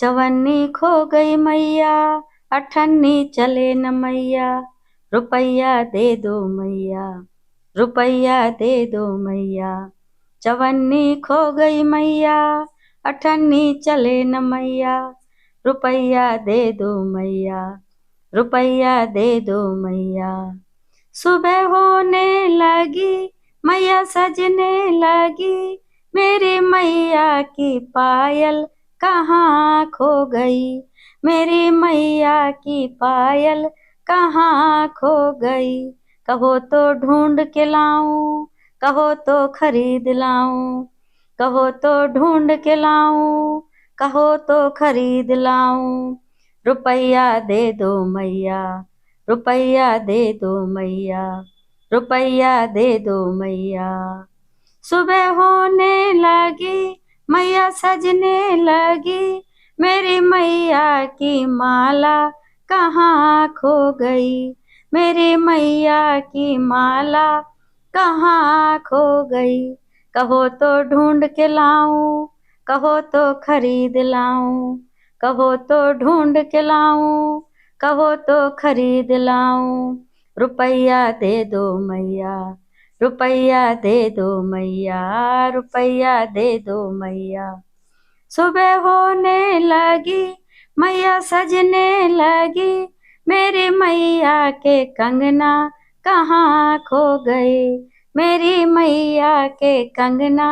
चवन्नी खो गई मैया, अठन्नी चले न मैया, रुपैया दे दो मैया, रुपैया दे दो मैया। चवन्नी खो गई मैया, अठन्नी चले न मैया, रुपैया दे दो मैया, रुपैया दे दो मैया। सुबह होने लगी, मैया सजने लगी, मेरी मैया की पायल कहाँ खो गई, मेरी मैया की पायल कहाँ खो गई। कहो तो ढूंढ के लाऊं, कहो तो खरीद लाऊं, कहो तो ढूंढ के लाऊं, कहो तो खरीद लाऊं। रुपैया दे दो मैया, रुपैया दे दो मैया, रुपैया दे दो मैया। सुबह होने लगी, मैया सजने लगी, मेरी मैया की माला कहाँ खो गई, मेरी मैया की माला कहाँ खो गई। कहो तो ढूंढ के लाऊं, कहो तो खरीद लाऊं, कहो तो ढूंढ के लाऊं, कहो तो खरीद लाऊं। रुपैया दे दो मैया, रुपैया दे दो मैया, रुपैया दे दो मैया। सुबह होने लगी, मैया सजने लगी, मेरी मैया के कंगना कहाँ खो गए, मेरी मैया के कंगना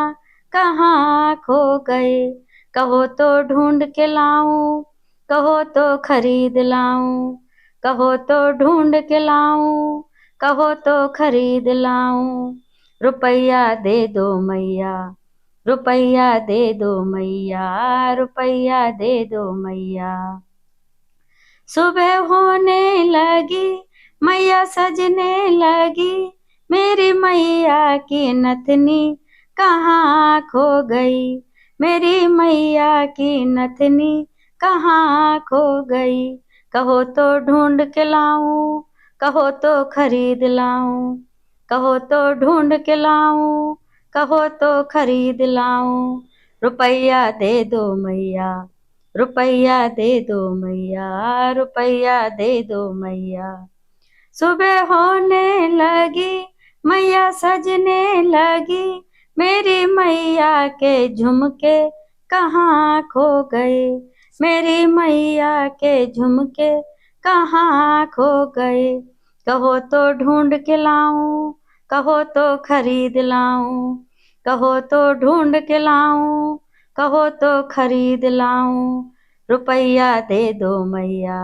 कहाँ खो गए। कहो तो ढूंढ के लाऊं, कहो तो खरीद लाऊं, कहो तो ढूंढ के लाऊं, कहो तो खरीद लाऊं। रुपैया दे दो मैया, रुपैया दे दो मैया, रुपैया दे दो मैया। सुबह होने लगी, मैया सजने लगी, मेरी मैया की नथनी कहाँ खो गई, मेरी मैया की नथनी कहाँ खो गई। कहो तो ढूंढ के लाऊं, कहो तो खरीद लाऊं, कहो तो ढूंढ के लाऊं, कहो तो खरीद लाऊं। रुपैया दे दो मैया, रुपैया दे दो मैया, रुपैया दे दो मैया। सुबह होने लगी, मैया सजने लगी, मेरी मैया के झुमके कहाँ खो गए, मेरी मैया के झुमके कहाँ खो गए। कहो तो ढूंढ के लाऊं, कहो तो खरीद लाऊं, कहो तो ढूंढ के लाऊं, कहो तो खरीद लाऊं। रुपैया दे दो मैया,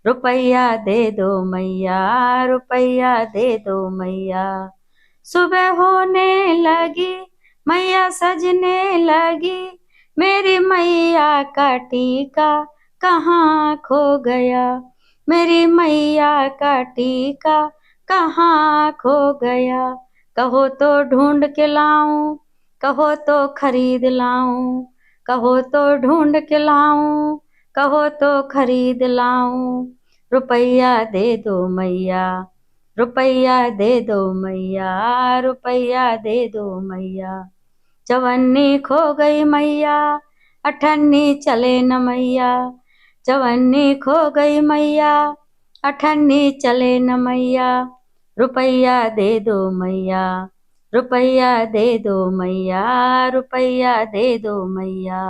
रुपैया दे दो मैया, रुपैया दे दो मैया। सुबह होने लगी, मैया सजने लगी, मेरी मैया का टीका कहाँ खो गया, मेरी मैया का टीका कहाँ खो गया। कहो तो ढूंढ के लाऊं, कहो तो खरीद लाऊं, कहो तो ढूंढ के लाऊं, कहो तो खरीद लाऊं। रुपैया दे दो मैया, रुपैया दे दो मैया, रुपैया दे दो मैया। चवन्नी खो गई मैया, अठन्नी चले न मैया, चवन्नी खो गई मैया, अठन्नी चले न मैया। रुपैया दे दो मैया, रुपैया दे दो मैया, रुपैया दे दो मैया।